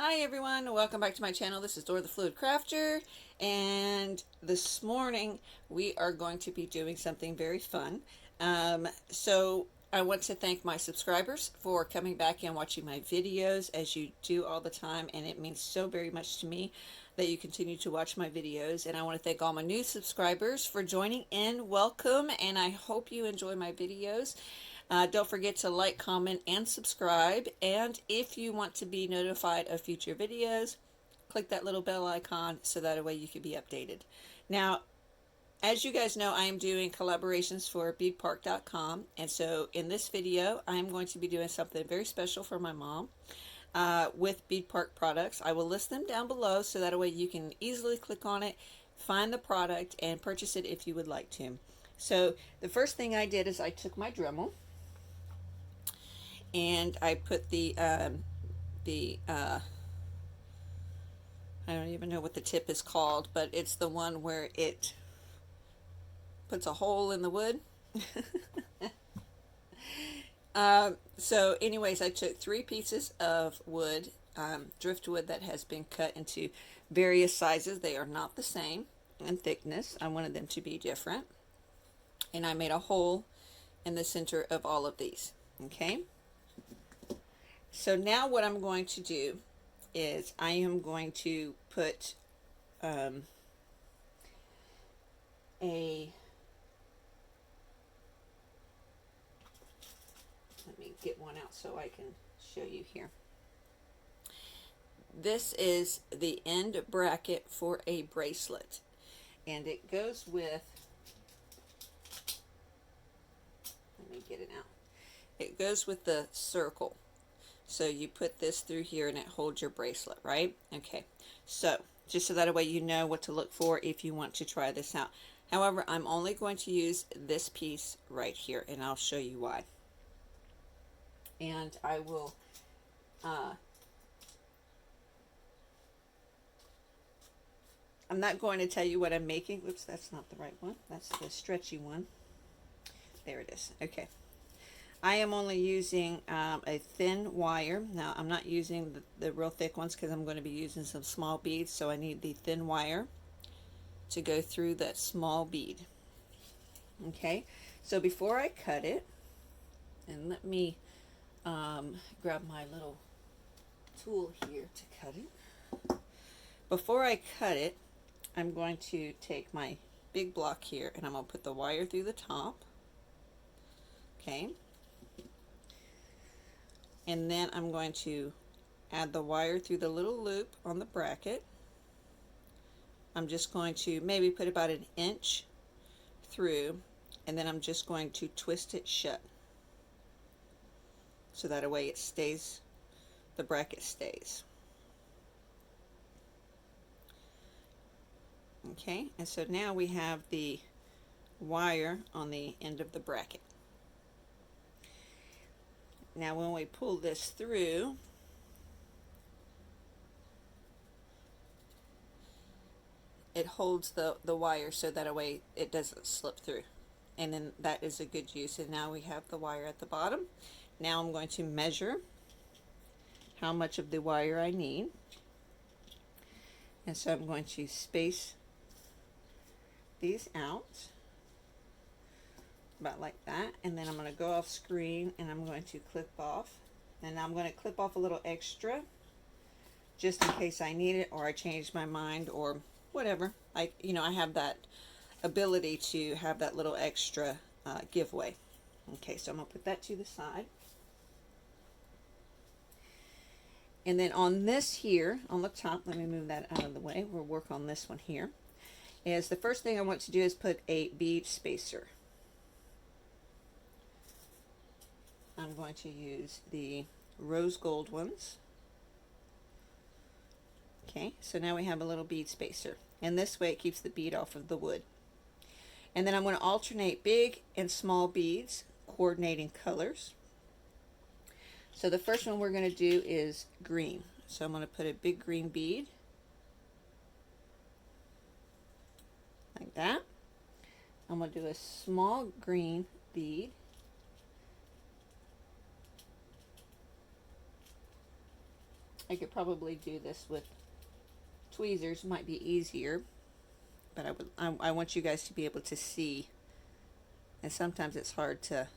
Hi everyone, welcome back to my channel. This is Dora the Fluid Crafter, and this morning we are going to be doing something very fun. So I want to thank my subscribers for coming back and watching my videos as you do all the time, and it means so very much to me that you continue to watch my videos. And I want to thank all my new subscribers for joining in. Welcome, and I hope you enjoy my videos. Don't forget to like, comment, and subscribe. And if you want to be notified of future videos, click that little bell icon so that way you can be updated. Now, as you guys know, I am doing collaborations for beadpark.com. And so in this video, I'm going to be doing something very special for my mom with Bead Park products. I will list them down below so that way you can easily click on it, find the product, and purchase it if you would like to. So the first thing I did is I took my Dremel and I put the I don't even know what the tip is called, but it's the one where it puts a hole in the wood. So anyways, I took 3 pieces of wood, driftwood that has been cut into various sizes. They are not the same in thickness. I wanted them to be different. And I made a hole in the center of all of these. Okay. So now what I'm going to do is I am going to put let me get one out so I can show you here. This is the end bracket for a bracelet, and it goes with, let me get it out. It goes with the circle. So you put this through here and it holds your bracelet, right? Okay, so just so that way you know what to look for if you want to try this out. However, I'm only going to use this piece right here, and I'll show you why. And I will I'm not going to tell you what I'm making. Oops, that's not the right one. That's the stretchy one. There it is. Okay. I am only using a thin wire. Now, I'm not using the real thick ones because I'm going to be using some small beads, so I need the thin wire to go through that small bead. Okay, so before I cut it, and let me grab my little tool here to cut it. Before I cut it, I'm going to take my big block here and I'm going to put the wire through the top. Okay. And then I'm going to add the wire through the little loop on the bracket. I'm just going to maybe put about 1 inch through, and then I'm just going to twist it shut so that way it stays, the bracket stays. Okay, and so now we have the wire on the end of the bracket. Now when we pull this through, it holds the wire so that way it doesn't slip through. And then that is a good use. And now we have the wire at the bottom. Now I'm going to measure how much of the wire I need. And so I'm going to space these out about like that, and then I'm going to go off screen and I'm going to clip off, and I'm going to clip off a little extra just in case I need it or I change my mind or whatever. I have that ability to have that little extra giveaway. Okay, so I'm going to put that to the side. And then on this here, on the top, let me move that out of the way. We'll work on this one here. Is the first thing I want to do is put a bead spacer. I'm going to use the rose gold ones. Okay, so now we have a little bead spacer, and this way it keeps the bead off of the wood. And then I'm going to alternate big and small beads, coordinating colors. So the first one we're going to do is green. So I'm going to put a big green bead like that. I'm going to do a small green bead, I could probably do this with tweezers, might be easier, but I want you guys to be able to see, and sometimes it's hard to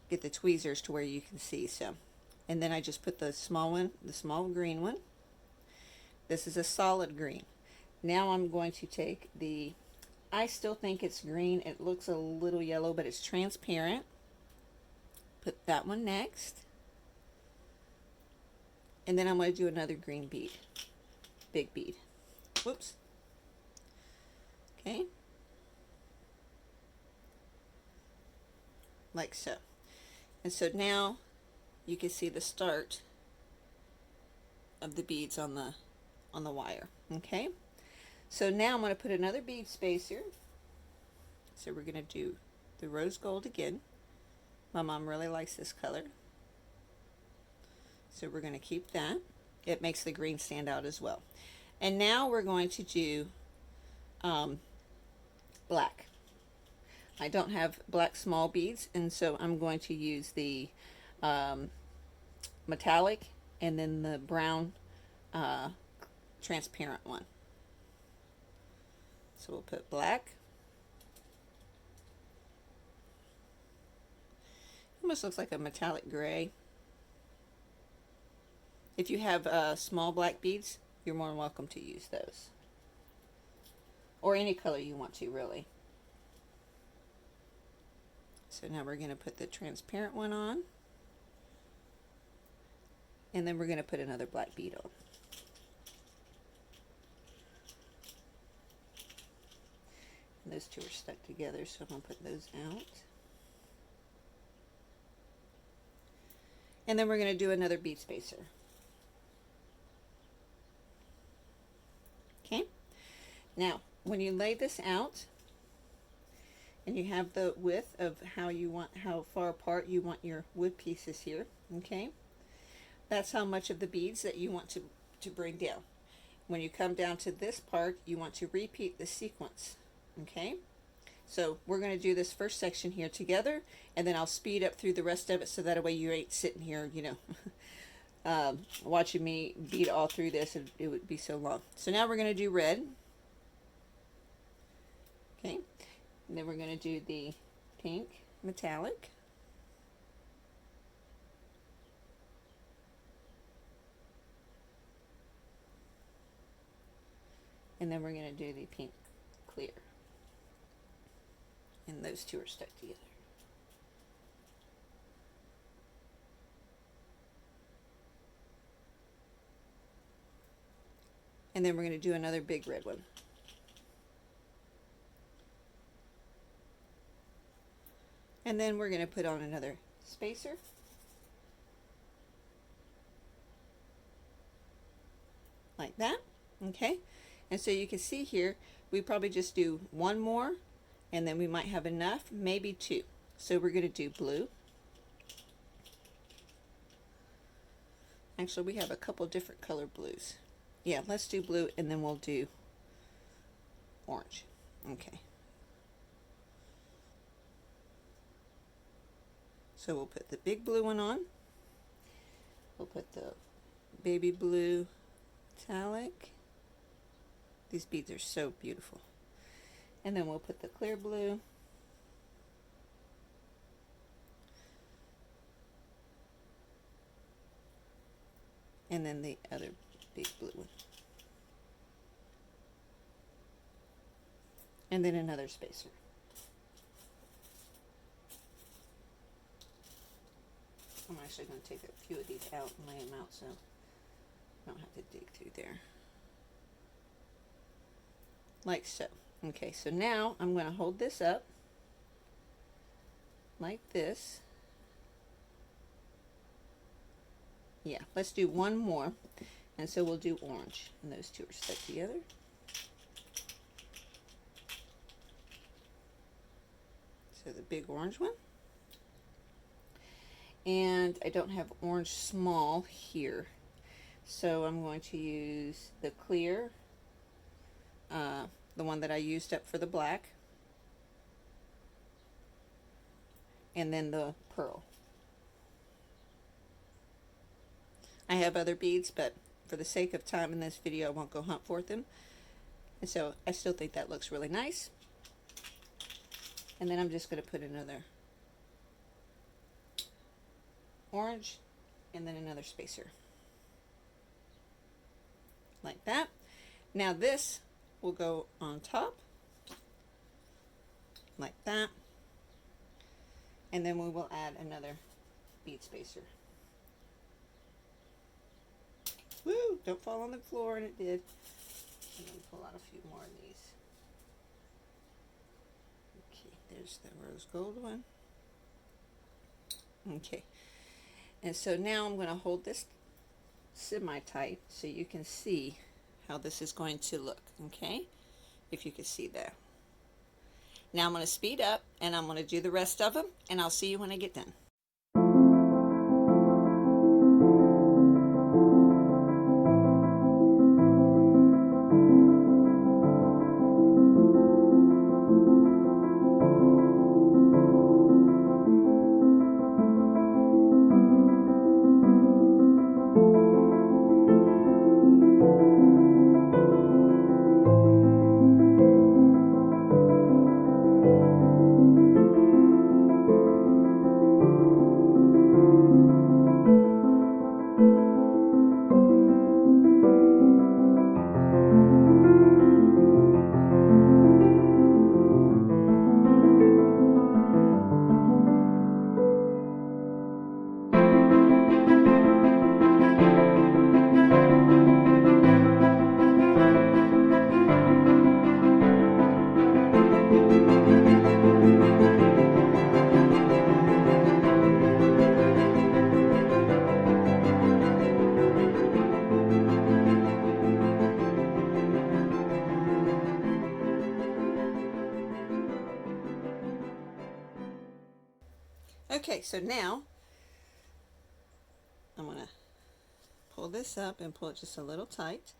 get the tweezers to where you can see. So, and then I just put the small one, the small green one. This is a solid green. Now I'm going to take the, I still think it's green, it looks a little yellow, but it's transparent. Put that one next, and then I'm going to do another green bead, big bead. Whoops. Okay, like so. And so now you can see the start of the beads on the wire. Okay, so now I'm going to put another bead spacer. So we're going to do the rose gold again. My mom really likes this color, so we're going to keep that. It makes the green stand out as well. And now we're going to do black. I don't have black small beads, and so I'm going to use the metallic and then the brown transparent one. So we'll put black. Almost looks like a metallic gray. If you have small black beads, you're more than welcome to use those, or any color you want to, really. So now we're going to put the transparent one on, and then we're going to put another black bead on. And those two are stuck together, so I'm going to put those out. And then we're going to do another bead spacer. Okay, now when you lay this out and you have the width of how far apart you want your wood pieces here, okay, that's how much of the beads that you want to bring down. When you come down to this part, you want to repeat the sequence. Okay, so we're going to do this first section here together, and then I'll speed up through the rest of it, so that way you ain't sitting here, you know, watching me beat all through this. It would be so long. So now we're going to do red. Okay, and then we're going to do the pink metallic. And then we're going to do the pink clear. And those two are stuck together. And then we're going to do another big red one. And then we're going to put on another spacer. Like that. Okay. And so you can see here, we probably just do one more, and then we might have enough, maybe two. So we're going to do blue. Actually, we have a couple different color blues. Yeah, let's do blue, and then we'll do orange. Okay. So we'll put the big blue one on. We'll put the baby blue metallic. These beads are so beautiful. And then we'll put the clear blue. And then the other big blue one. And then another spacer. I'm actually going to take a few of these out and lay them out so I don't have to dig through there. Like so. Okay, so now I'm going to hold this up like this. Yeah, let's do one more, and so we'll do orange, and those two are stuck together. So the big orange one. And I don't have orange small here, so I'm going to use the clear, the one that I used up for the black, and then the pearl. I have other beads, but for the sake of time in this video, I won't go hunt for them. And so I still think that looks really nice. And then I'm just going to put another orange and then another spacer. Like that. Now this will go on top. Like that. And then we will add another bead spacer. Woo! Don't fall on the floor, and it did. And then pull out a few more of these. Okay, there's the rose gold one. Okay. And so now I'm going to hold this semi-tight so you can see how this is going to look, okay? If you can see that. Now I'm going to speed up and I'm going to do the rest of them, and I'll see you when I get done. Okay, so now I'm going to pull this up and pull it just a little tight.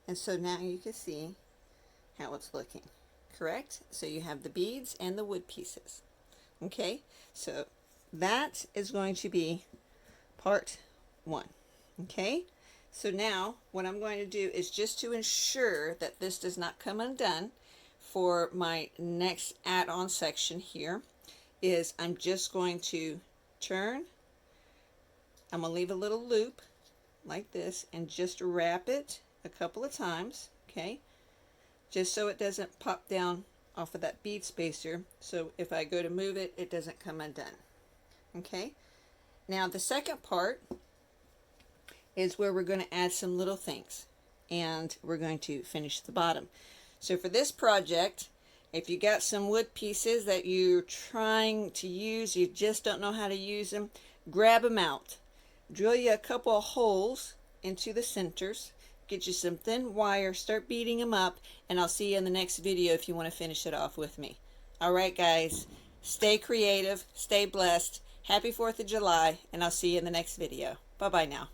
And so now you can see how it's looking, correct? So you have the beads and the wood pieces. Okay, so that is going to be part 1. Okay, so now what I'm going to do is, just to ensure that this does not come undone for my next add-on section here, is I'm just going to turn. I'm going to leave a little loop like this and just wrap it a couple of times, okay, just so it doesn't pop down off of that bead spacer, so if I go to move it, it doesn't come undone. Okay, now the second part is where we're going to add some little things, and we're going to finish the bottom. So for this project, if you got some wood pieces that you're trying to use, you just don't know how to use them, grab them out. Drill you a couple of holes into the centers, get you some thin wire, start beating them up, and I'll see you in the next video if you want to finish it off with me. Alright guys, stay creative, stay blessed, happy 4th of July, and I'll see you in the next video. Bye bye now.